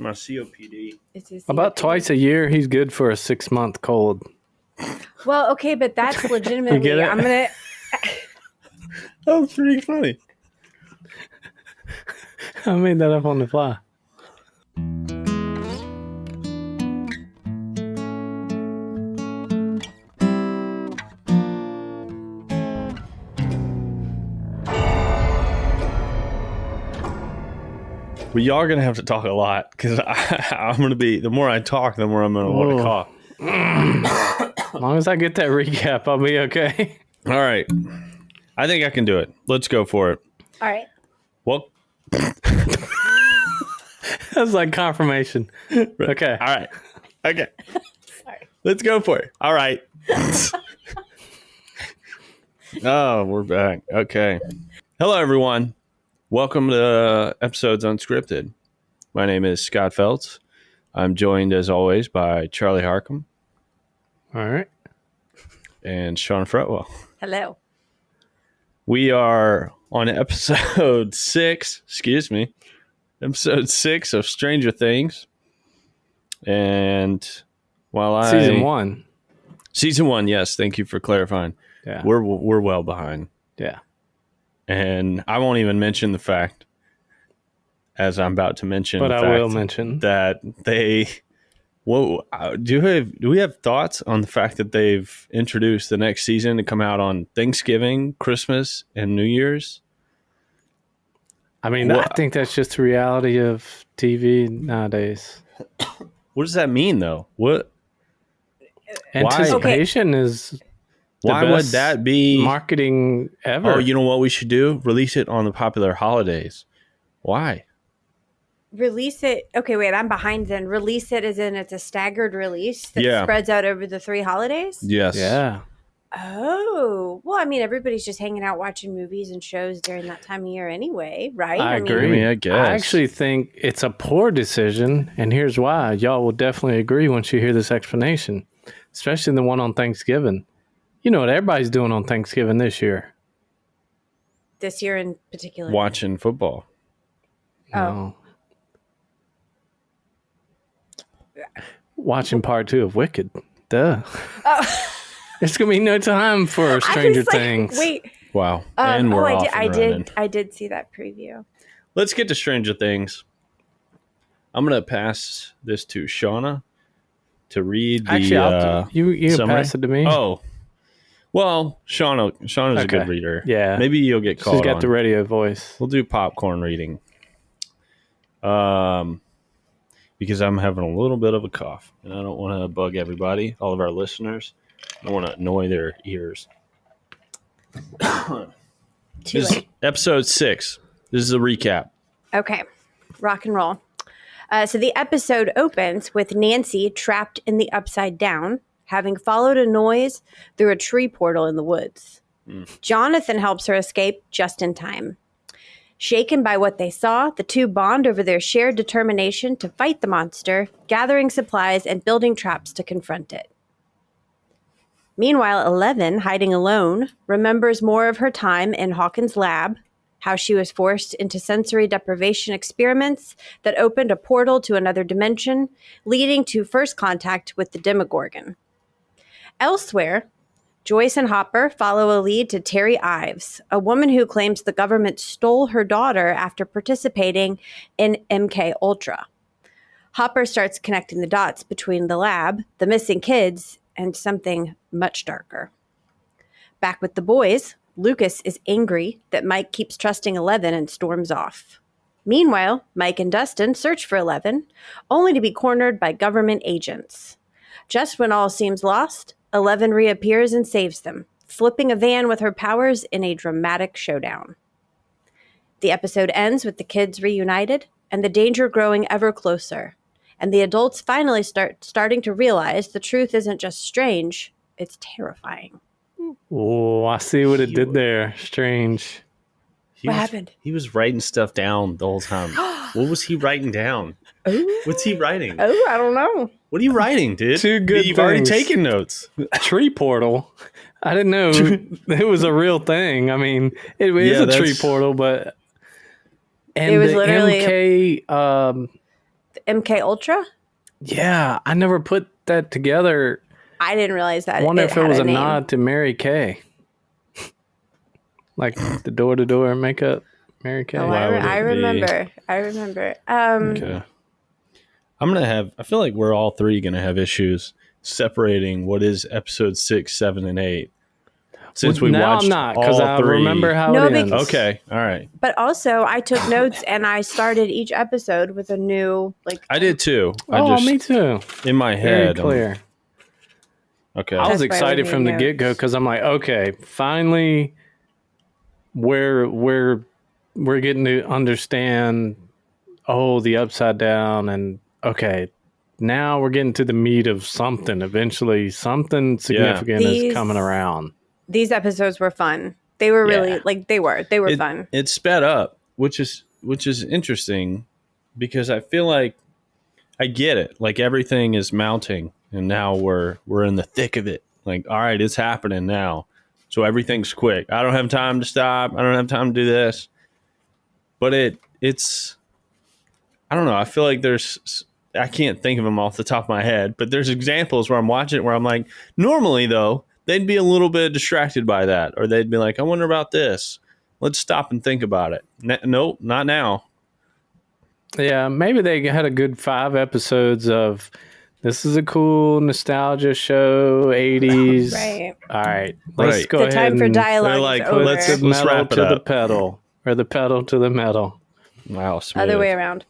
my COPD. It's his About COPD. twice a year, he's good for a 6-month cold. Well, okay, but that's legitimately. You get it? I'm gonna. That was pretty funny. I made that up on the fly. But y'all are going to have to talk a lot because I'm going to be, the more I talk, the more I'm going to want to cough. As long as I get that recap, I'll be okay. All right. I think I can do it. Let's go for it. All right. Well, That's like confirmation. Okay. all right. Okay. Sorry. Let's go for it. All right. Oh, we're back. Okay. Hello, everyone. Welcome to Episodes Unscripted. My name is Scott Feltz. I'm joined, as always, by Charlie Harcum All right. and Sean Fretwell. Hello. We are on episode 6, episode 6 of Stranger Things. And while Season 1. Season 1, yes. Thank you for clarifying. Yeah. We're well behind. Yeah. And I won't even mention the fact, as I'm about to mention, But the I fact will mention that they. Whoa! Do we have thoughts on the fact that they've introduced the next season to come out on Thanksgiving, Christmas, and New Year's? I mean, I think that's just the reality of TV nowadays. What does that mean, though? What? Anticipation is the Why would best that be marketing ever? Oh, you know what we should do? Release it on the popular holidays. Why? Release it. Okay, wait. I'm behind. Then release it as in it's a staggered release that Yeah. spreads out over the 3 holidays. Yes. Yeah. Oh, well, I mean, everybody's just hanging out watching movies and shows during that time of year anyway, right? I agree. I mean, I guess. I actually think it's a poor decision, and here's why. Y'all will definitely agree once you hear this explanation, especially the one on Thanksgiving. You know what everybody's doing on Thanksgiving this year? This year in particular. Watching football. Oh. No. Watching part 2 of Wicked. Duh. Oh. It's gonna be no time for Stranger Things. Wait. Wow. And we're off I and running. did see that preview. Let's get to Stranger Things. I'm going to pass this to Shauna to read the Actually, you summary. pass it to me. Oh. Well, Shauna's a good reader. Yeah. Maybe you'll get called She's got on. the radio voice. We'll do popcorn reading. Because I'm having a little bit of a cough, and I don't want to bug everybody, all of our listeners. I don't want to annoy their ears. This is episode 6. This is a recap. Okay. Rock and roll. So the episode opens with Nancy trapped in the Upside Down, having followed a noise through a tree portal in the woods. Jonathan helps her escape just in time. Shaken by what they saw, the two bond over their shared determination to fight the monster, gathering supplies and building traps to confront it. Meanwhile, 11, hiding alone, remembers more of her time in Hawkins' lab, how she was forced into sensory deprivation experiments that opened a portal to another dimension, leading to first contact with the Demogorgon. Elsewhere, Joyce and Hopper follow a lead to Terry Ives, a woman who claims the government stole her daughter after participating in MK Ultra. Hopper starts connecting the dots between the lab, the missing kids, and something much darker. Back with the boys, Lucas is angry that Mike keeps trusting 11 and storms off. Meanwhile, Mike and Dustin search for 11, only to be cornered by government agents. Just when all seems lost, 11 reappears and saves them, flipping a van with her powers in a dramatic showdown. The episode ends with the kids reunited and the danger growing ever closer, and the adults finally starting to realize the truth isn't just strange, it's terrifying. Oh, I see what it did there. Strange. What happened? He was writing stuff down the whole time. What was he writing down? Ooh. What's he writing? Oh, I don't know. What are you writing, dude? Two good You've already things. taken notes. Tree portal. I didn't know it was a real thing. I mean, it is a tree portal, but and It was the literally MK MK Ultra? Yeah, I never put that together. I didn't realize that. I wonder if it had was a name. nod to Mary Kay. Like the door-to-door makeup, Mary Kay. Oh, Why would I it be? remember. I remember. Okay. I feel like we're all three gonna have issues separating what is episode 6, 7, and 8. Since we now watched I'm not, because all I three. remember how No, it ends. Okay, all right. But also, I took notes and I started each episode with a new, like, I did too. Me too. In my Very head. clear. Okay. I was That's why we excited made from the notes. get-go because I'm like, okay, finally, we're getting to understand the upside down, and okay, now we're getting to the meat of something. Eventually, something significant is coming around. These episodes were fun. They were really they were fun. It sped up, which is interesting because I feel like I get it. Like everything is mounting, and now we're in the thick of it. Like, all right, it's happening now. So everything's quick. I don't have time to stop. I don't have time to do this. But it's I don't know. I feel like I can't think of them off the top of my head, but there's examples where I'm watching it where I'm like, normally though, they'd be a little bit distracted by that, or they'd be like, I wonder about this. Let's stop and think about it. Nope, not now. Yeah, maybe they had a good 5 episodes of this is a cool nostalgia show, 80s. Right. All right, let's go The ahead time for and dialogue like, is over. put the let's metal wrap it to the up. pedal, or the pedal to the metal. Wow, smooth. Other way around.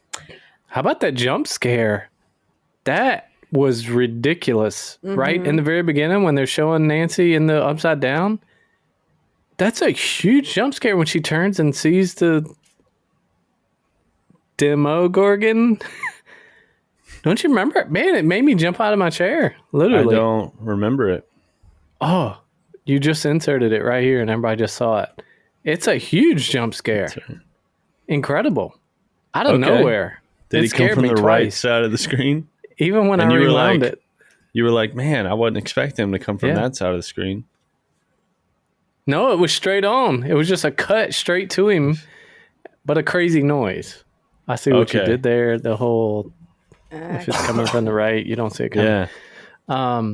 How about that jump scare? That was ridiculous. Right in the very beginning when they're showing Nancy in the upside down. That's a huge jump scare when she turns and sees the Demogorgon. Don't you remember? Man, it made me jump out of my chair. Literally. I don't remember it. Oh, you just inserted it right here and everybody just saw it. It's a huge jump scare. Incredible. Out of nowhere. Did he come from the right side of the screen? Even when I rewound it. You were like, man, I wasn't expecting him to come from that side of the screen. No, it was straight on. It was just a cut straight to him, but a crazy noise. I see what you did there. The whole, if it's coming from the right, you don't see it coming. Yeah.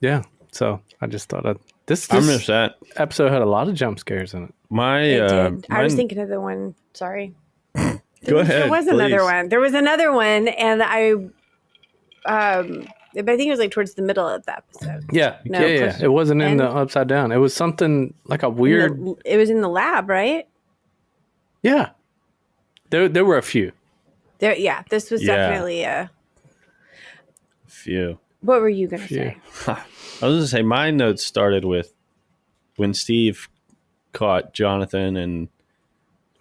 Yeah. So I just thought this I missed that. episode had a lot of jump scares in it. It did. I was thinking of the one. Sorry. Go ahead. There was another one. There was another one, and I think it was like towards the middle of the episode. Yeah. Yeah. It wasn't in the upside down. It was something like a weird. It was in the lab, right? Yeah. There were a few. This was definitely a few. What were you going to say? I was going to say my notes started with when Steve caught Jonathan and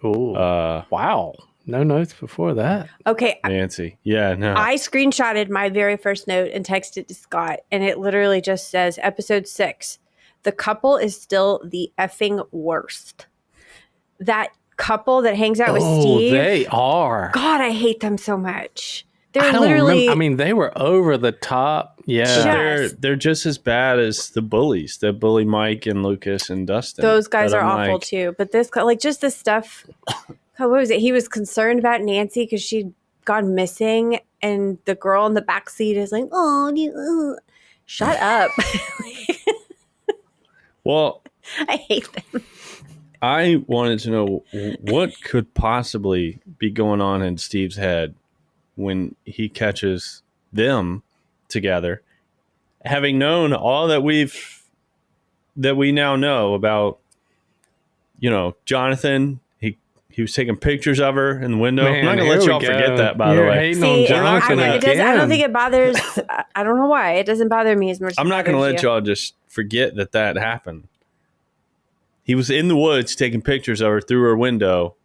wow. No notes before that. Okay. Nancy. Yeah, no. I screenshotted my very first note and texted to Scott, and it literally just says episode 6. The couple is still the effing worst. That couple that hangs out with Steve. They are. God, I hate them so much. They're literally. I mean, they were over the top. Yeah. They're just as bad as the bullies that bully Mike and Lucas and Dustin. Those guys are awful too. But this, like, just this stuff. What was it? He was concerned about Nancy because she'd gone missing, and the girl in the back seat is like, "Oh, shut up." Well, I hate them. I wanted to know what could possibly be going on in Steve's head when he catches them together, having known all that we now know about, Jonathan. He was taking pictures of her in the window. Man, I'm not going to let y'all forget that, by the way. I don't think it bothers. I don't know why. It doesn't bother me as much. I'm not going to let y'all just forget that happened. He was in the woods taking pictures of her through her window.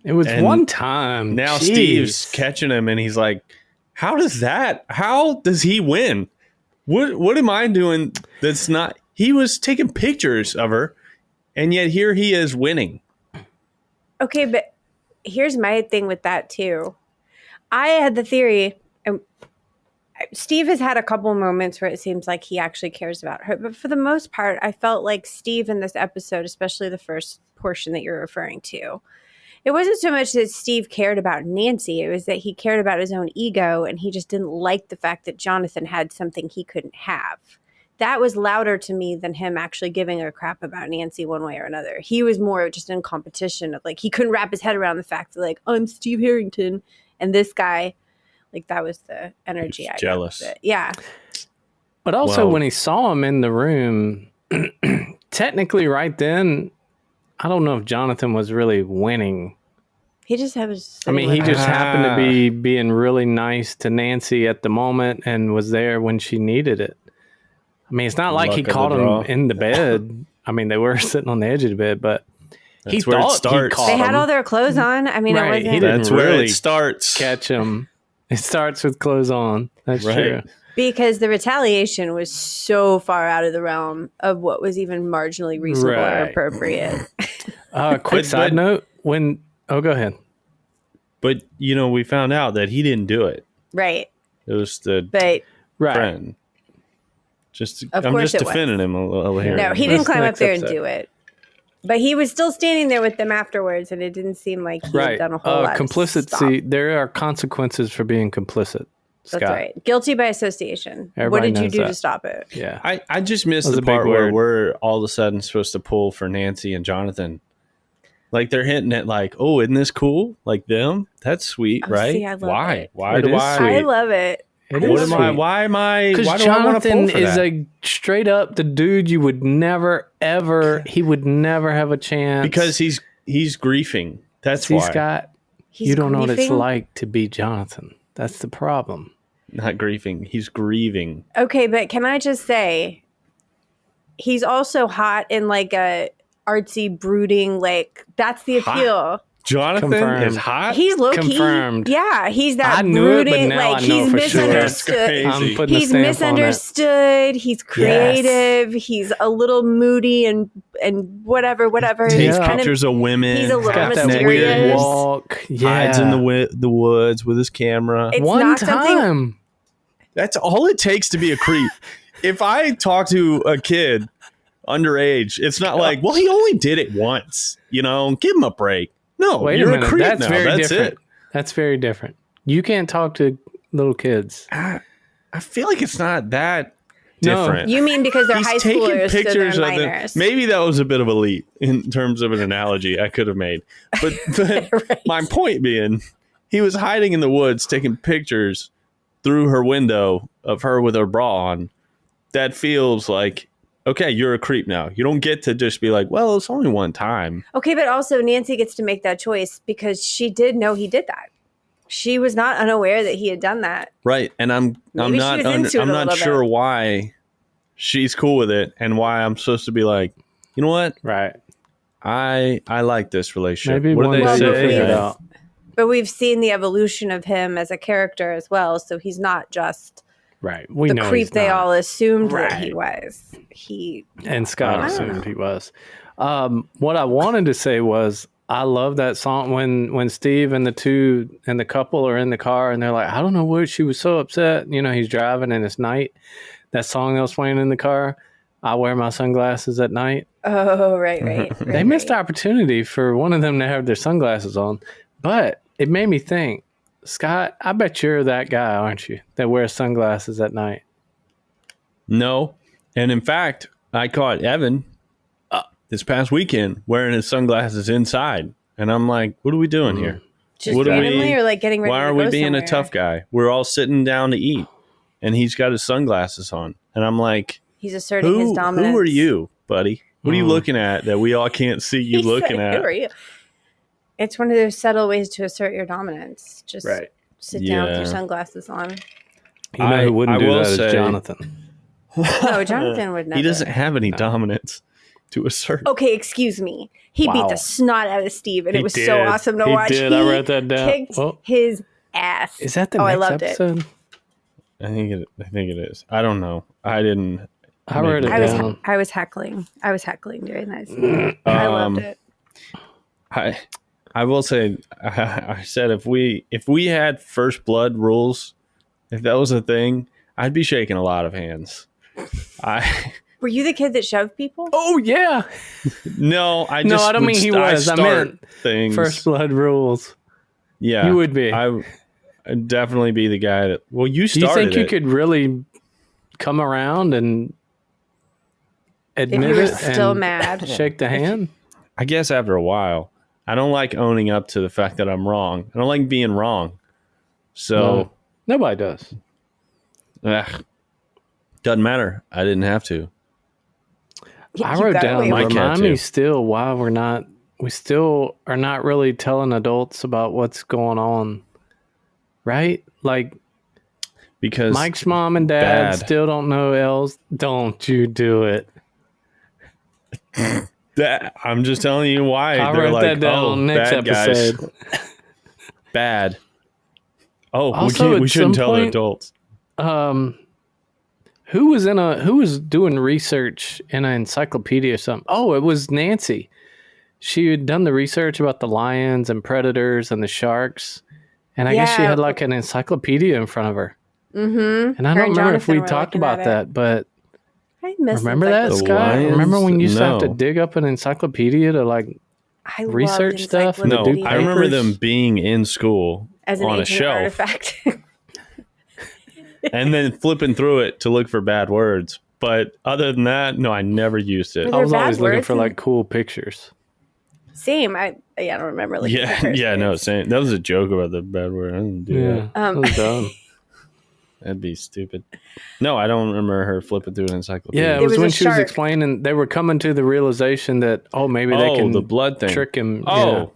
It was one time. Now Steve's catching him, and he's like, how does he win? What am I doing that's not... He was taking pictures of her, and yet here he is winning. Okay, but here's my thing with that too. I had the theory, and Steve has had a couple moments where it seems like he actually cares about her, but for the most part, I felt like Steve in this episode, especially the first portion that you're referring to, It wasn't so much that Steve cared about Nancy. It was that he cared about his own ego, and he just didn't like the fact that Jonathan had something he couldn't have. That was louder to me than him actually giving a crap about Nancy one way or another. He was more just in competition of like, he couldn't wrap his head around the fact that like, I'm Steve Harrington and this guy, like that was the energy I got jealous. with it. Yeah. But also when he saw him in the room, technically right then, I don't know if Jonathan was really winning. He just was. I mean, he just happened to be being really nice to Nancy at the moment and was there when she needed it. I mean, it's not like he caught him in the bed. I mean, they were sitting on the edge of the bed, but he thought he caught They had all their clothes on. I mean, it wasn't. He didn't That's really where it starts. catch him. It starts with clothes on. That's true. Because the retaliation was so far out of the realm of what was even marginally reasonable or appropriate. Quick side note: go ahead. But we found out that he didn't do it. Right. It was the friend. I'm just defending him a little here. No, he didn't climb up there and do it. But he was still standing there with them afterwards, and it didn't seem like he had done a whole lot complicity. There are consequences for being complicit. Scott. That's right. Guilty by association. Everybody what did you do that. to stop it? Yeah. I just missed the part where we're all of a sudden supposed to pull for Nancy and Jonathan. Like they're hinting at like, oh, isn't this cool? Like them? That's sweet, right? See, I love why? it. Why do I? I love it. Why am I? Because Jonathan is a straight up the dude you would never ever. He would never have a chance because he's griefing. That's why. Scott. You don't know what it's like to be Jonathan. That's the problem. Not griefing. He's grieving. Okay, but can I just say, he's also hot in like a artsy, brooding. Like that's the appeal. Jonathan is hot. He's low Confirmed. key. Yeah, he's that I knew brooding. it, but now like I know he's for misunderstood. Sure. He's misunderstood. He's creative. Yes. He's a little moody and whatever. Takes pictures of women. He's a little got mysterious. that weird walk. Hides in the woods with his camera. It's One not time. That's all it takes to be a creep. If I talk to a kid underage, it's not like, well, he only did it once. Give him a break. No, wait you're a minute. creep That's now. very That's different. it. That's very different. You can't talk to little kids. I feel like it's not that different. No, you mean because they're high taking schoolers, pictures so they're of them. minors. Maybe that was a bit of a leap in terms of an analogy I could have made. But Right. My point being, he was hiding in the woods taking pictures through her window of her with her bra on. That feels like, okay, you're a creep now. You don't get to just be like, well, it's only one time. Okay, but also Nancy gets to make that choice because she did know he did that. She was not unaware that he had done that. Right, and I'm not sure why she's cool with it and why I'm supposed to be like, you know what? Right. I like this relationship. Maybe what do they say? But we've seen the evolution of him as a character as well, so he's not just right. We the know creep they all assumed right. that he was. And Scott assumed he was. What I wanted to say was I love that song when Steve and the couple are in the car and they're like, I don't know where she was so upset. He's driving and it's night. That song that was playing in the car, I wear my sunglasses at night. Oh, right. They missed opportunity for one of them to have their sunglasses on. But it made me think, Scott, I bet you're that guy, aren't you, that wears sunglasses at night? No. And in fact, I caught Evan this past weekend wearing his sunglasses inside. And I'm like, what are we doing here? Just randomly or like getting ready to go Why are we being somewhere? a tough guy? We're all sitting down to eat. And he's got his sunglasses on. And I'm like, he's asserting his dominance. Who are you, buddy? What are you looking at that we all can't see you looking at? Who are you? It's one of those subtle ways to assert your dominance. Just sit down with your sunglasses on. You know who wouldn't do that is Jonathan. No, Jonathan would never. He doesn't have any dominance to assert. Okay, excuse me. He beat the snot out of Steve, and it was so awesome to watch. Did. I wrote that down. Kicked his ass. Is that the next I loved episode? I think it is. I don't know. I didn't. I wrote it down. I was heckling. during that. I loved it. I will say, I said if we had first blood rules, if that was a thing, I'd be shaking a lot of hands. Were you the kid that shoved people? Oh yeah. No, I don't mean he was. I meant things. First Blood rules. Yeah, You would be. I'd definitely be the guy that. Well, you Do you started think you it. could really come around and admit If you were it still and mad. shake the hand? I guess after a while, I don't like owning up to the fact that I'm wrong. I don't like being wrong. So, No, nobody does. Doesn't matter. I didn't have to. I You wrote got down, away with Mike it. had remind me to. still why we still are not really telling adults about what's going on, right? Like Because Mike's mom and dad bad. still don't know else. Don't you do it. I'm just telling you why. I'll They're write like, that down oh, on next bad episode. guys. Bad. Oh, Also, we at shouldn't some tell the point- adults. Who was doing research in an encyclopedia or something? Oh, it was Nancy. She had done the research about the lions and predators and the sharks. And I guess she Yeah. had like an encyclopedia in front of her. Mm-hmm. And I don't remember if we talked about that, but I miss remember that, The Scott? lions? Remember when you used to have to No. dig up an encyclopedia to like I research loved stuff and No, do encyclopedias I remember papers? them being in school as an on a ancient shelf artifact. and then flipping through it to look for bad words. But other than that, no, I never used it. Were I was there always bad looking words for in- like cool pictures. Same. I don't remember. Like No, same. That was a joke about the bad word. I didn't do Yeah, that. that was dumb. That'd be stupid. No, I don't remember her flipping through an encyclopedia. Yeah, it There was was when a she was shark. explaining. They were coming to the realization that maybe they can the blood thing. trick him. Oh,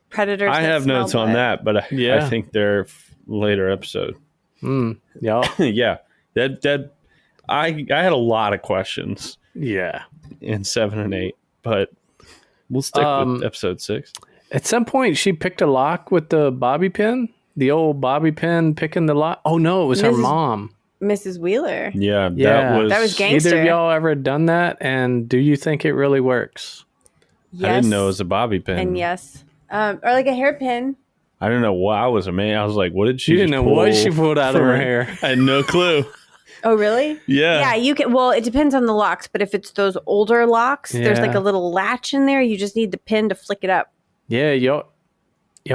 Predators. I that have smell notes on blood. that, but I Yeah. think they're later episode. Yeah, Yeah, that I had a lot of questions yeah. in 7 and 8, but we'll stick with episode 6. At some point, she picked a lock with the bobby pin. The old bobby pin picking the lock. Oh no, it was her Mrs. mom. Mrs. Wheeler. Yeah, Yeah. That was gangster. Either of y'all ever done that? And do you think it really works? Yes. I didn't know it was a bobby pin. And yes. Or like a hairpin. I didn't know what I was amazed. I was like, what did she You didn't just know what pull she pulled out of from her hair. I had no clue. Oh, really? Yeah. Yeah, you can. Well, it depends on the locks, but if it's those older locks, there's like Yeah. a little latch in there. You just need the pin to flick it up. Yeah, you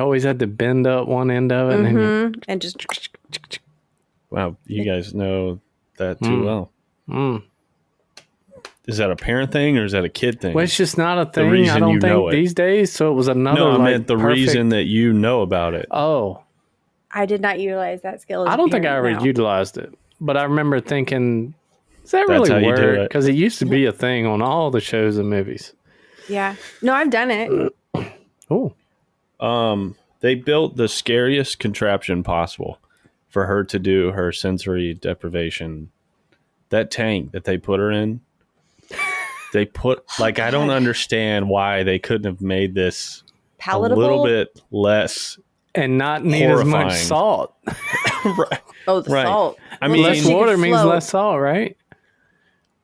always had to bend up one end of it. And then Mm-hmm. And just. Wow, you guys know that too well. Is that a parent thing or is that a kid thing? well, it's just not a thing. reason I don't you know think it. these days. So it was another. no, I like, meant the perfect- reason that you know about it. Oh, I did not utilize that skill. As I a don't think I parent, ever no. utilized it, but I remember thinking, does that That's how really you do work? it. Because it used to be a thing on all the shows and movies. Yeah. No, I've done it. Oh, They built the scariest contraption possible for her to do her sensory deprivation. That tank that they put her in, they put like I don't understand why they couldn't have made this Palatable. a little bit less. and not need as much Horrifying. salt. Right. Oh, the Right. salt. I Well, mean- so Less she could water means float. less salt, right?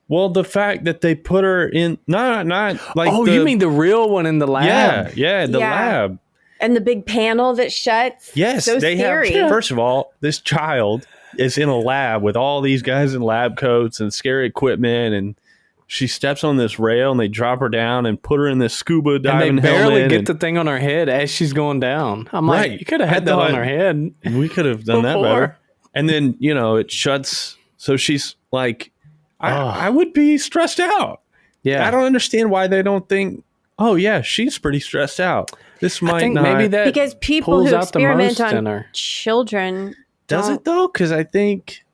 Well, the fact that they put her in not like Oh, you mean the real one in the lab? yeah the Yeah. lab. And the big panel that shuts. Yes, So they scary. have. First of all, this child is in a lab with all these guys in lab coats and scary equipment, and she steps on this rail, and they drop her down and put her in this scuba And diving they barely helmet. get the thing on her head as she's going down. I'm like, Right. you could have had I that on thought- her head. We could have done that Before. better. And then it shuts. So she's like, Ugh. I would be stressed out. Yeah. I don't understand why they don't think, oh yeah, she's pretty stressed out. This I might think not. maybe that Because people pulls who out the experiment most in on her. children Does don't- it though? Because I think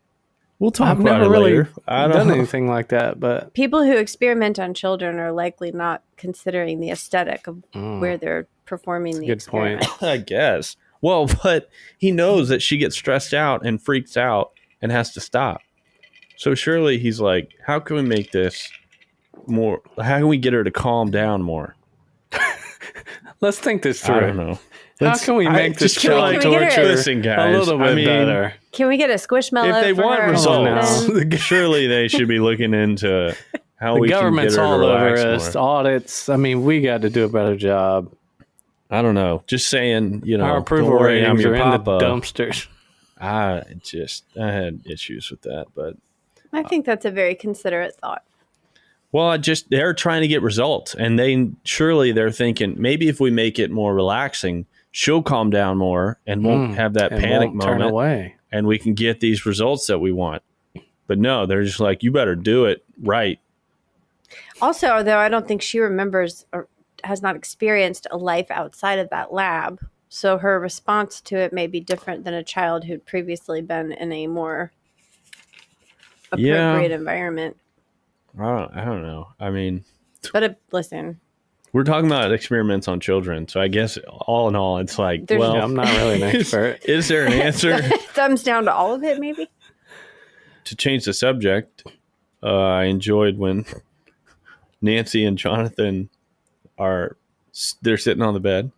we'll talk I've about never it really later. I don't done know. anything like that, but People who experiment on children are likely not considering the aesthetic of where they're performing the good point. experiment. I guess. Well, but he knows that she gets stressed out and freaks out and has to stop. So surely he's like, how can we make this more? How can we get her to calm down more? let's think this through. I don't know. How can we make this just feel child like Can we get her- torture Listen, guys, a little bit I mean, better? Can we get a squishmallow? if they for want her? results, Then- surely they should be looking into how The we can get government's her to all over relax us. more. Audits. I mean, we got to do a better job. I don't know. Just saying, Our approval don't worry, I'm ratings your are in the papa. dumpsters. I had issues with that, but I think that's a very considerate thought. Well, they're trying to get results, and they're thinking maybe if we make it more relaxing, she'll calm down more and won't have that and panic won't turn moment, away. and we can get these results that we want. But no, they're just like, you better do it right. Also, though, I don't think she remembers or has not experienced a life outside of that lab. So her response to it may be different than a child who'd previously been in a more appropriate environment. I don't know. I mean, But listen, we're talking about experiments on children, so I guess all in all, it's like, well, I'm not really an expert. Is there an answer? thumbs down to all of it, maybe? To change the subject, I enjoyed when Nancy and Jonathan they're sitting on the bed.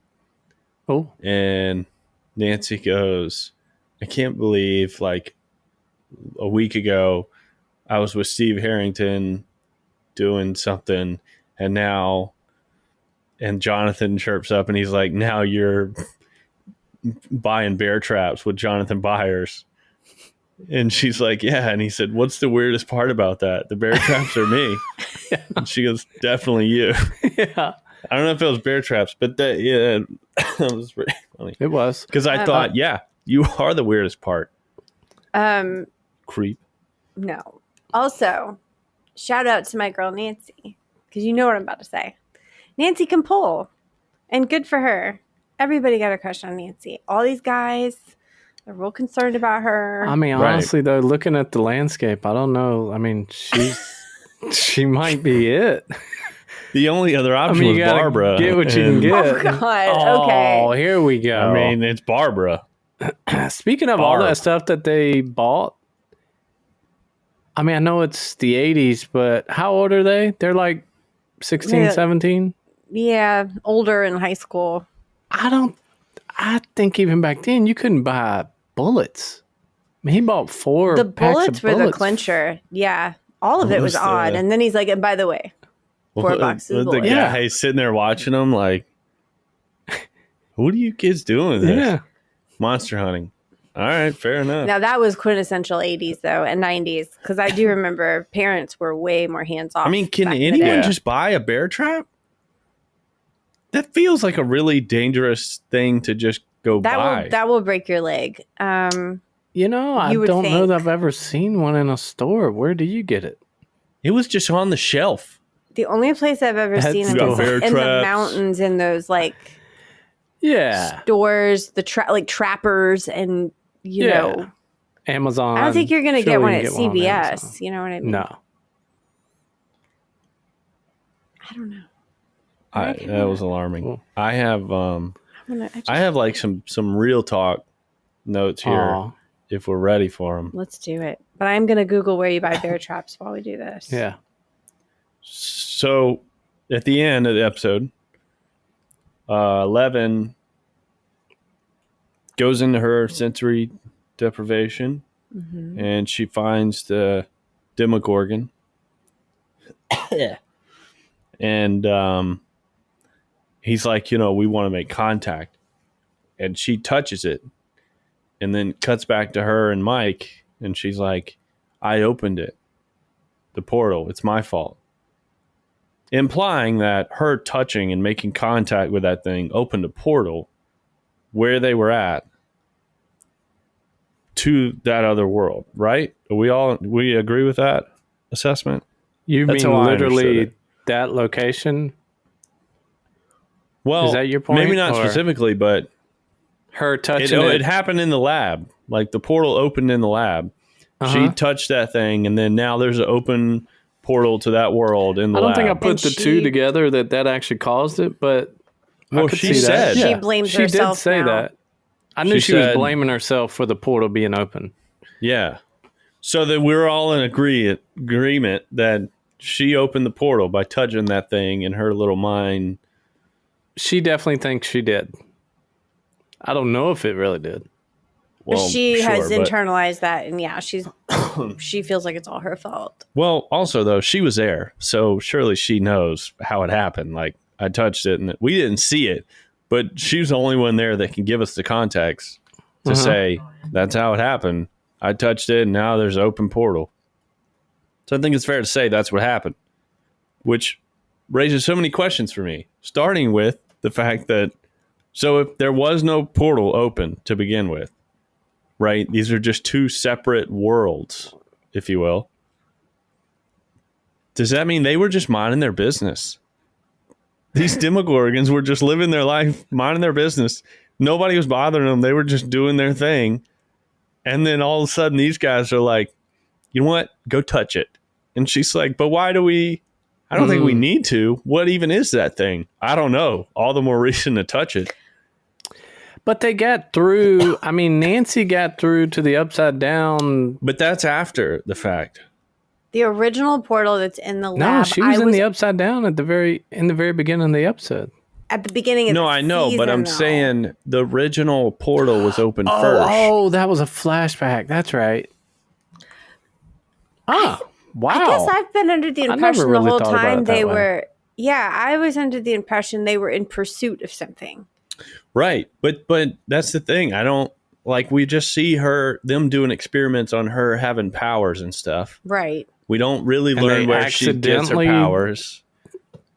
Oh, And Nancy goes, I can't believe like a week ago I was with Steve Harrington doing something, and Jonathan chirps up and he's like, now you're buying bear traps with Jonathan Byers. And she's like, yeah. And he said, what's the weirdest part about that? The bear traps are me. yeah. And she goes, definitely you. Yeah. I don't know if it was bear traps, but that was pretty funny. It was. Because I thought, yeah, you are the weirdest part. Creep. No. Also, shout out to my girl Nancy, because you know what I'm about to say. Nancy can pull, and good for her. Everybody got a crush on Nancy. All these guys, they're real concerned about her. I mean, Right. honestly, though, looking at the landscape, I don't know. I mean, she might be it. The only other option you was gotta Barbara. get what you can and- get. Oh, God. Okay. Oh, here we go. I mean, it's Barbara. Speaking of all Barb. that stuff that they bought, I mean, I know it's the 80s, but how old are they? They're like 16, Yeah. 17? Yeah, older in high school. I think even back then you couldn't buy bullets. I mean, he bought 4 The packs bullets of were the bullets. clencher. Yeah. All of What it was was odd. the- And then he's like, and by the way, 4 boxes of The bullets. guy Yeah. sitting there watching them like, what are you kids doing with this? Yeah. Monster hunting. All right, fair enough. Now that was quintessential 80s though and 90s because I do remember parents were way more hands off. I mean, can back in the anyone day. just buy a bear trap? That feels like a really dangerous thing to just go buy. that will break your leg. You know, I You would don't know think. that I've ever seen one in a store. Where do you get it? It was just on the shelf. The only place I've ever That's seen the them is bear in the traps. mountains in those like Yeah. stores, like trappers and you Yeah. know. Amazon. I don't think you're gonna Surely get one you at can get on CVS. Amazon. You know what I mean? No. I don't know. That was alarming. Cool. I have I have like some real talk notes here Aw. if we're ready for them. Let's do it. But I'm gonna Google where you buy bear traps while we do this. Yeah. So at the end of the episode, 11 goes into her sensory deprivation Mhm. and she finds the Demogorgon. And he's like, we want to make contact. And she touches it and then cuts back to her and Mike. And she's like, I opened it, the portal. It's my fault. Implying that her touching and making contact with that thing opened a portal where they were at to that other world, right? We agree with that assessment? You That's mean how I understood literally it. that location? Well, Is that your point, maybe not or- specifically, but Her touching it happened in the lab. Like the portal opened in the lab. She Uh-huh. touched that thing, and then now there's an open portal to that world in the I don't lab. think I put And the she- two together that actually caused it, but Well, I could she see that. said- She Yeah. blames She herself did say now. that. I knew She she was said- blaming herself for the portal being open. Yeah. So that we're all in agreement that she opened the portal by touching that thing in her little mind. She definitely thinks she did. I don't know if it really did. But Well, she has sure, but- internalized that, and yeah, she feels like it's all her fault. Well, also though, she was there, so surely she knows how it happened. Like I touched it, and we didn't see it, but she's the only one there that can give us the context to say that's how it happened. I touched it, and now there's an open portal. So I think it's fair to say that's what happened. which raises so many questions for me, starting with the fact that, so if there was no portal open to begin with, right? These are just two separate worlds, if you will. Does that mean they were just minding their business? These Demogorgons were just living their life, minding their business. Nobody was bothering them. They were just doing their thing. And then all of a sudden, these guys are like, you know what? Go touch it. And she's like, but why do we? I don't think we need to. What even is that thing? I don't know. All the more reason to touch it. But they got through. I mean, Nancy got through to the upside down. But that's after the fact. The original portal that's in the lab. No, she was in the upside down in the very beginning of the episode. At the beginning of the I know, season, but I'm saying the original portal was open first. Oh, that was a flashback. That's right. Wow. I guess I've been under the impression really the whole thought about time it that they way. were. Yeah, I was under the impression they were in pursuit of something. Right. But that's the thing. I don't like, we just see them doing experiments on her having powers and stuff. Right. We don't really learn where she gets her powers.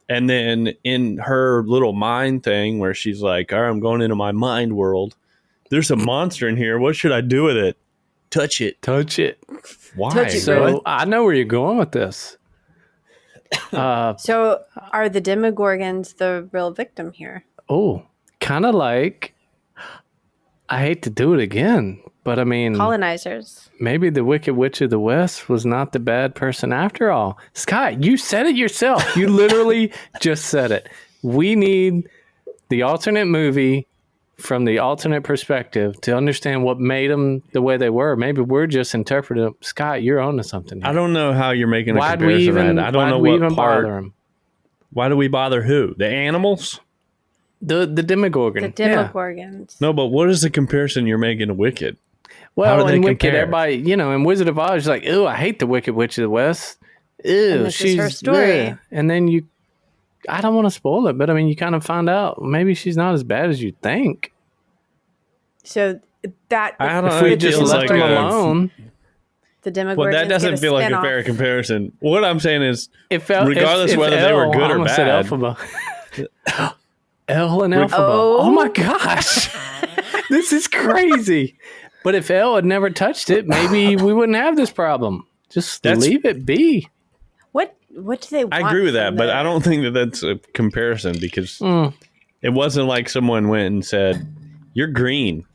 And then in her little mind thing where she's like, all right, I'm going into my mind world. There's a monster in here. What should I do with it? Touch it. Touch it. Why? Touch it, So I know where you're going with this. So are the Demogorgons the real victim here? Oh, kind of like, I hate to do it again, but I mean, Colonizers. maybe the Wicked Witch of the West was not the bad person after all. Scott, you said it yourself. You literally just said it. We need the alternate movie from the alternate perspective to understand what made them the way they were. Maybe we're just interpreting them. Scott, you're onto something here. I don't know how you're making a Why'd comparison. we even, I don't know we what even part. bother them? Why do we bother who? The animals? The Demogorgon. The Demogorgons. No, but what is the comparison you're making to Wicked? Well, How do they in Wicked, compare? everybody, in Wizard of Oz, you're like, ew, I hate the Wicked Witch of the West. Ew, And this is she's her story. bleh. And then I don't want to spoil it, but I mean, you kind of find out maybe she's not as bad as you think. So that I don't If know. we It just feels left like them a- alone, the Demogorgons. Well, that doesn't get a feel like a spin-off. fair comparison. What I'm saying is, if regardless if whether they were good I or almost said bad. Elphaba. Elle and Elphaba. Oh. Oh my gosh. This is crazy. But if Elle had never touched it, maybe we wouldn't have this problem. Just leave it be. What do they want? I agree with that, from but I don't think that that's a comparison because it wasn't like someone went and said, "You're green."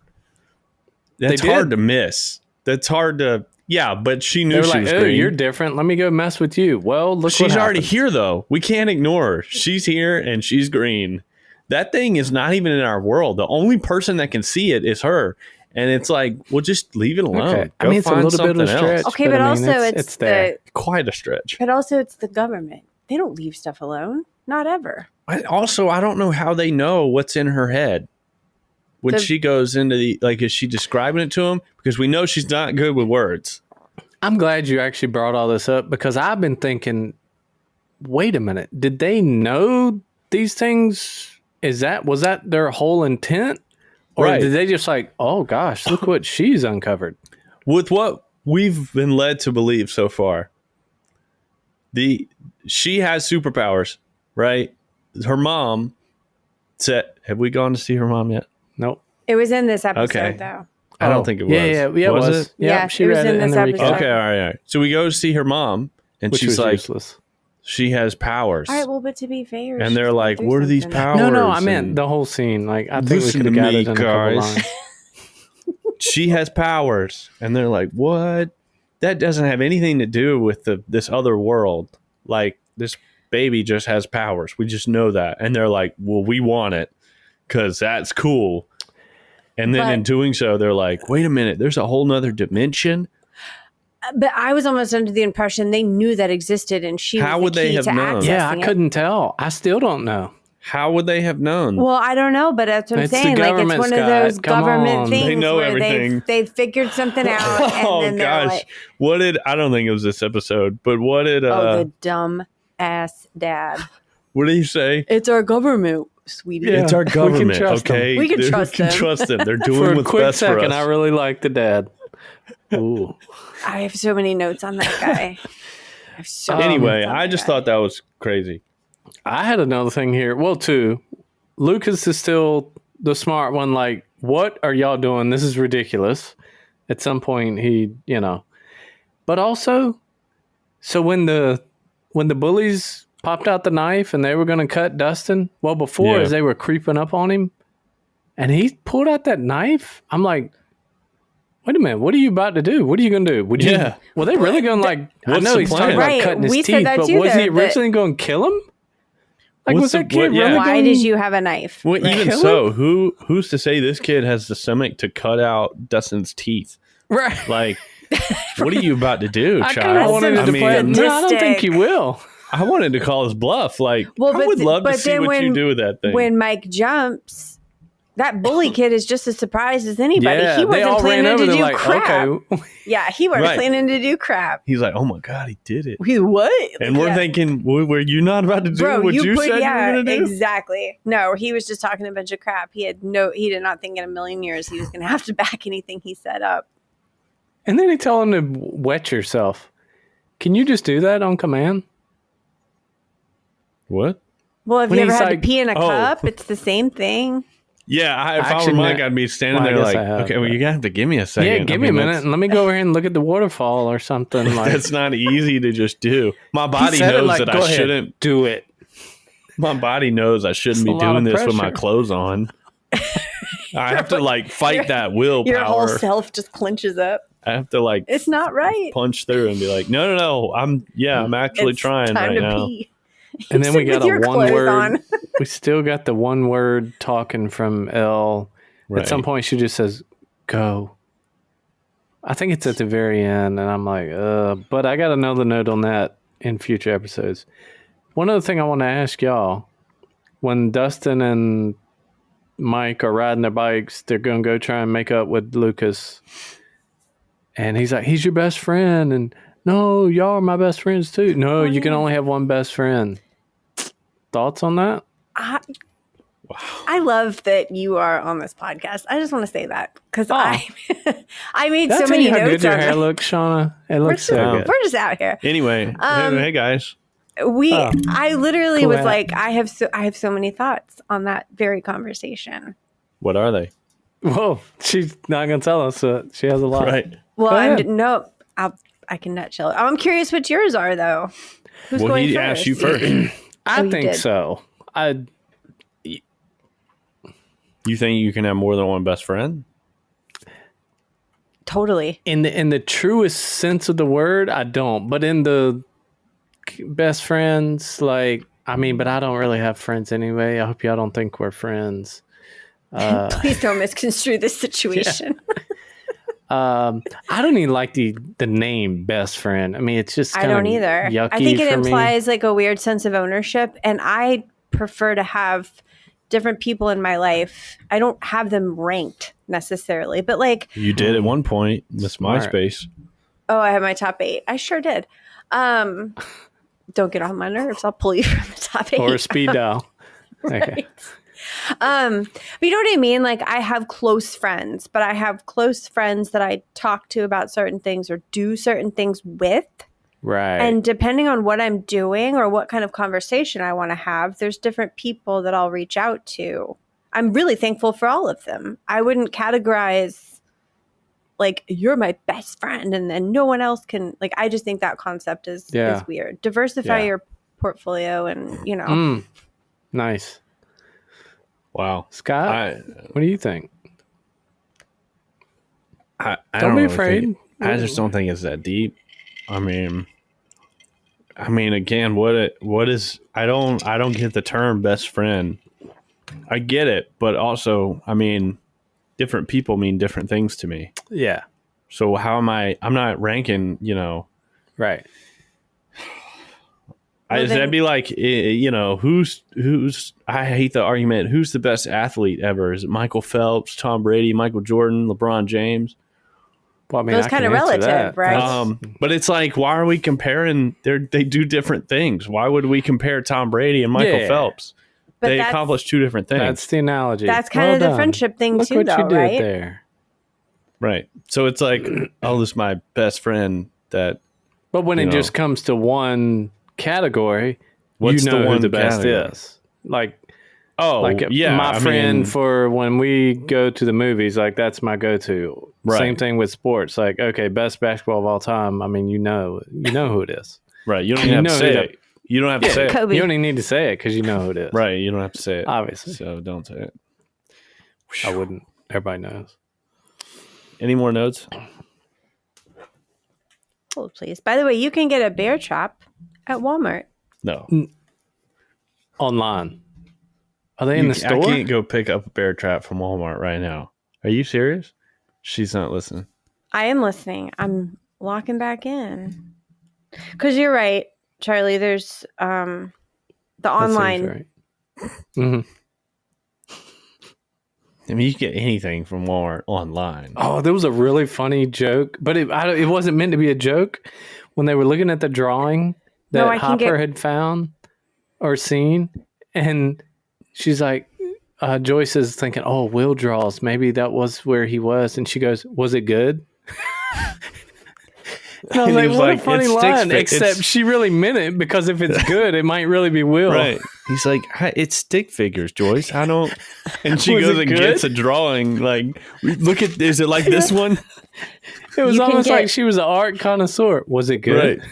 That's They did. hard to miss. That's hard to. Yeah, but she They knew were she like, was oh, green. you're different. Let me go mess with you. Well, look She's what already happened. here, though. We can't ignore her. She's here and she's green. That thing is not even in our world. The only person that can see it is her. And it's like, well, just leave it alone. Okay. I Go mean, it's a find little bit of a something else. stretch. Okay, but I mean, also it's there. Quite a stretch. But also, it's the government. They don't leave stuff alone. Not ever. I don't know how they know what's in her head when she goes into is she describing it to him? Because we know she's not good with words. I'm glad you actually brought all this up because I've been thinking, wait a minute, did they know these things? Was that their whole intent? Or Right. did they just like, oh gosh, look what she's uncovered? With what we've been led to believe so far, she has superpowers, right? Her mom said, have we gone to see her mom yet? Nope. It was in this episode, Okay. though. I don't think it was. Yeah, it was. it? Yeah, Yeah, she it was read in it this the episode. recap, Okay, all right. So we go to see her mom, and which she's was like, useless. she has powers. All right, well, but to be fair, And she's they're gonna like, do what are these something. powers? No, I meant And the whole scene. Like, I think we Listen could have to got me, it in a couple guys. lines. she has powers. And they're like, what? That doesn't have anything to do with this other world. Like, this baby just has powers. We just know that. And they're like, well, we want it because that's cool. And then But- in doing so, they're like, wait a minute, there's a whole nother dimension. But I was almost under the impression they knew that existed, and she How was would the they key have to known? Yeah, I accessing it. couldn't tell. I still don't know. How would they have known? Well, I don't know, but that's what I'm It's the saying. Like, it's government, one of Scott. those Come government on. things They know where everything. they've figured something out, and Oh then they're gosh, like, I don't think it was this episode, but what did "Oh, the dumb ass dad." what did he say? It's our government, sweetie. Yeah. It's our we can government, trust them. okay? We can trust them. trust them. They're doing For a what's quick best second, for I us. really like the dad. Ooh. I have so many notes on that guy. I have so many Anyway, notes on I that just guy. thought that was crazy. I had another thing here. Well, two. Lucas is still the smart one. Like, what are y'all doing? This is ridiculous. At some point, he, But also, so when the bullies popped out the knife and they were going to cut Dustin, well, before as they were creeping up on him, and he pulled out that knife, I'm like, wait a minute, what are you about to do? What are you going to do? Would you? Yeah. Well, they really going to I What's know the he's plan? talking about Right, cutting his we said teeth, that but too, was he though, that- originally going to kill him? Like, What's was that the- kid what- yeah. really Why going? did you have a knife? Well, Right. even so, who's to say this kid has the stomach to cut out Dustin's teeth? Right. Like, what are you about to do, I kind child? of wanted That's to play it. some No, I don't think sadistic- he will. I wanted to call his bluff. Like, Well, I would love to but see then what you when- do with that thing. When Mike jumps, that bully kid is just as surprised as anybody. Yeah, he they wasn't all ran planning over. to They're do like, crap. okay. Yeah, he wasn't Right. planning to do crap. He's like, oh my God, he did it. He what? And we're thinking, were you not about to do Bro, what you put, said yeah, you were going to do? exactly. No, he was just talking a bunch of crap. He did not think in a million years he was going to have to back anything he set up. And then he told him to wet yourself. Can you just do that on command? What? Well, have When you ever he's had like, to pee in a oh. cup? It's the same thing. Yeah, if I Actually, were Mike, no. I'd be standing Well, I there guess like, I have, okay, well, but- you're going to have to give me a second. Yeah, give me a minute and let me go over here and look at the waterfall or something. Like That's not easy to just do. My He body said it knows like, that "Go I ahead, shouldn't. do it. My body knows I shouldn't It's be a lot doing of this with my pressure. clothes on. I have to like fight that willpower. Your whole self just clenches up. I have to like It's not right. punch through and be like, no, I'm actually It's trying time right to now. pee. And then we Sit got with your a one clothes word. on. We still got the one word talking from Elle. Right. At some point, she just says, "Go." I think it's at the very end, and I'm like, but I got another note on that in future episodes. One other thing I want to ask y'all: when Dustin and Mike are riding their bikes, they're gonna go try and make up with Lucas, and he's like, "He's your best friend," and no, y'all are my best friends too. No, you can only have one best friend. Thoughts on that? I love that you are on this podcast. I just want to say that because I made Did I so tell many you how notes good your on hair it. looks, Shauna? It looks so just- good. We're just out here. Anyway, hey guys. I literally Cool was hat. like, I have so many thoughts on that very conversation. What are they? Whoa, she's not gonna tell us. She has a lot. Right. Well, Go ahead. I can nutshell it. I'm curious what yours are though. Who's Well, going he first? asked you first. I you think did. so. You think you can have more than one best friend? Totally. In the truest sense of the word, I don't. But in the best friends, like but I don't really have friends anyway. I hope y'all don't think we're friends. Please don't misconstrue this situation. I don't even like the name best friend. I mean, it's just I kinda don't either. Yucky I think it for me. implies like a weird sense of ownership, and I prefer to have different people in my life. I don't have them ranked necessarily, but like, You did at one point, Miss Smart. MySpace. oh, I have my top 8. I sure did. Don't get on my nerves. I'll pull you from the top 8. Or a speed dial. Okay. But you know what I mean? Like I have close friends, but I have close friends that I talk to about certain things or do certain things with. Right. And depending on what I'm doing or what kind of conversation I want to have, there's different people that I'll reach out to. I'm really thankful for all of them. I wouldn't categorize like you're my best friend and then no one else can, like, I just think that concept is weird. Diversify Yeah. your portfolio and, Nice. Wow. Scott, what do you think? I Don't be really afraid. think- I just don't think it's that deep. I mean, again, what is? I don't get the term best friend. I get it, but also, I mean, different people mean different things to me. Yeah. So how am I? I'm not ranking. Right. I'd be like, who's? I hate the argument. Who's the best athlete ever? Is it Michael Phelps, Tom Brady, Michael Jordan, LeBron James? Well, I mean, Those I can kinda answer relative, that. right? But it's like, why are we comparing? They do different things. Why would we compare Tom Brady and Michael Yeah. Phelps? But They that's- accomplish two different things. That's the analogy. that's kind Well of the done. friendship thing Look too, what though, you did right? there. Right. So it's like, oh, this is my best friend that, But when You it know. just comes to one category, What's you know the one who the best category? is. Like Yeah, my I friend mean, for when we go to the movies, like that's my go-to. Right. Same thing with sports. Like, okay, best basketball of all time. I mean, you know who it is. right. You don't You even have know to who say the- it. You don't have to Yeah, say it. Kobe. You don't even need to say it because you know who it is. Right. You don't have to say it. Obviously. So don't say it. I wouldn't. Everybody knows. Any more notes? Hold, please. By the way, you can get a bear trap at Walmart. No. Online. Are they in the store? I can't go pick up a bear trap from Walmart right now. Are you serious? She's not listening. I am listening. I'm locking back in. Because you're right, Charlie. There's the That seems online. right. Mhm. I mean, you can get anything from Walmart online. Oh, there was a really funny joke, but it wasn't meant to be a joke. When they were looking at the drawing that I can Hopper get- had found or seen, and she's like, Joyce is thinking, "Oh, Will draws. Maybe that was where he was." And she goes, "Was it good?" And I was And like, he was "What like, a funny "It's line!" stick fi- Except it's- she really meant it because if it's good, it might really be Will. Right. He's like, it's stick figures, Joyce. I don't. And she Was goes it and good? gets a drawing. Like, look at, is it like this one? It was You can almost get- like she was an art connoisseur. Was it good? Right.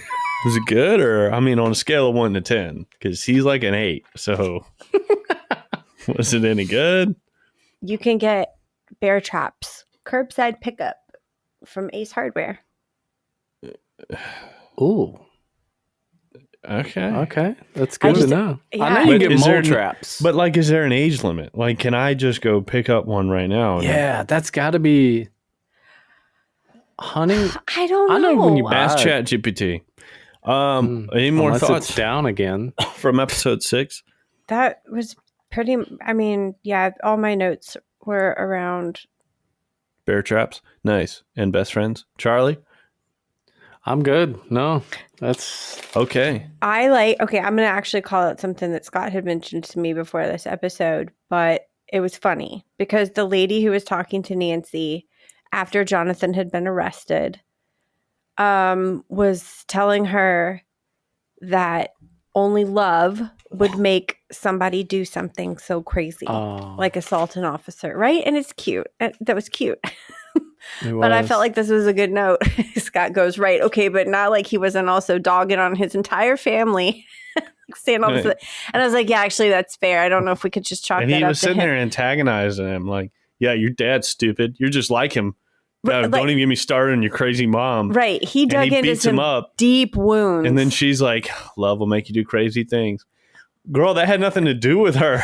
Was it good? Or, I mean, on a scale of 1 to 10, because he's like an 8. So, was it any good? You can get bear traps curbside pickup from Ace Hardware. Ooh. Okay. Okay, that's good just- to know. yeah. I know you But can is get there mole an- traps. But, like, is there an age limit? Like, can I just go pick up one right now? yeah, that's got to be hunting. I don't know. I know when you buy- Ask ChatGPT. Any more Unless thoughts it's down again. from episode 6? That was pretty. I mean, yeah, all my notes were around. Bear traps. Nice. And best friends. Charlie? I'm good. No, that's Okay. Okay, I'm going to actually call out something that Scott had mentioned to me before this episode, but it was funny because the lady who was talking to Nancy after Jonathan had been arrested was telling her that only love would make somebody do something so crazy, like assault an officer, right? And it's cute. That was cute. But I felt like this was a good note. Scott goes, right, okay, but not like he wasn't also dogging on his entire family. Saying all this. Right. And I was like, yeah, actually, that's fair. I don't know if we could just chalk And that he up was to sitting him. there antagonizing him, like, yeah, your dad's stupid. You're just like him. Right, Don't like- even get me started on your crazy mom. Right. He And dug he into beats him some up. deep wounds. And then she's like, love will make you do crazy things. Girl, that had nothing to do with her.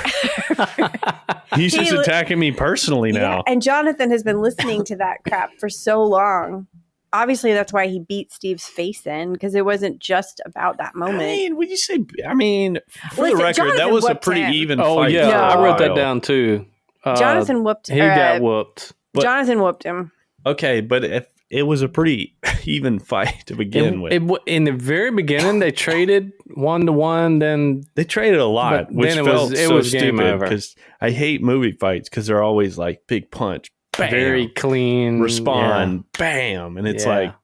He's just He li- attacking me personally now. Yeah, and Jonathan has been listening to that crap for so long. Obviously, that's why he beat Steve's face in, because it wasn't just about that I moment. mean, would you say? I mean, for Listen, the record, that Jonathan was a whooped pretty him. even Oh fight. yeah, No. I wrote that Kyle. down too. Jonathan whooped He got whooped. But- Jonathan whooped him. Okay, but if it was a pretty even fight to begin with. In the very beginning, they traded 1-1. Then They traded a lot, But which then it felt was- it so was game stupid over. because I hate movie fights because they're always like big punch, bam, very clean. respond, bam, and it's Yeah. like,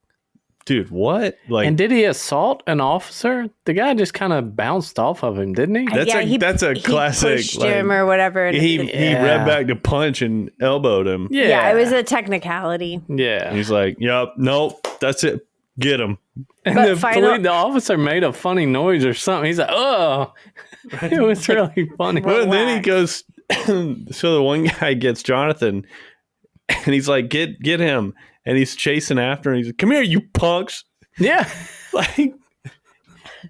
dude, what? Yeah. Like, And did he assault an officer? The guy just kind of bounced off of him, didn't he? That's a he classic, pushed like, him or whatever. and he Yeah. read back to punch and elbowed him. yeah, it was a technicality. Yeah. And he's like, "Yep, nope, that's it, get him." And But the officer made a funny noise or something. He's like, oh, it was really funny. Well, then he Relax. goes. So the one guy gets Jonathan, and he's like, "Get him!" And he's chasing after him. He's like, "Come here, you punks!" Yeah. Like,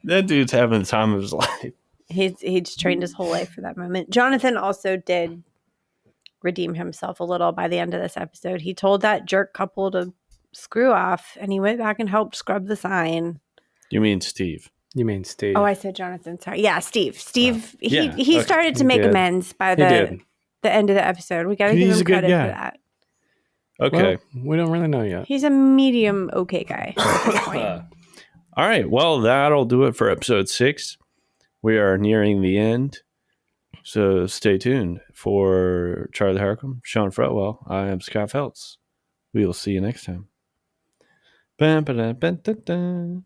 that dude's having the time of his life. He's trained his whole life for that moment. Jonathan also did redeem himself a little by the end of this episode. He told that jerk couple to screw off, and he went back and helped scrub the sign. You mean Steve? You mean Steve? Oh, I said Jonathan. Sorry. Yeah, Steve. Steve. Yeah, He okay. started to He make did. amends by He did. the end of the episode. We got to give He's him a good credit guy. for that. Okay. Well, we don't really know yet. He's a medium okay guy at this point. All right. Well, that'll do it for episode 6. We are nearing the end. So stay tuned. For Charlie Harcum, Sean Fretwell, I am Scott Feltz. We will see you next time. Ba-ba-da-ba-da-da.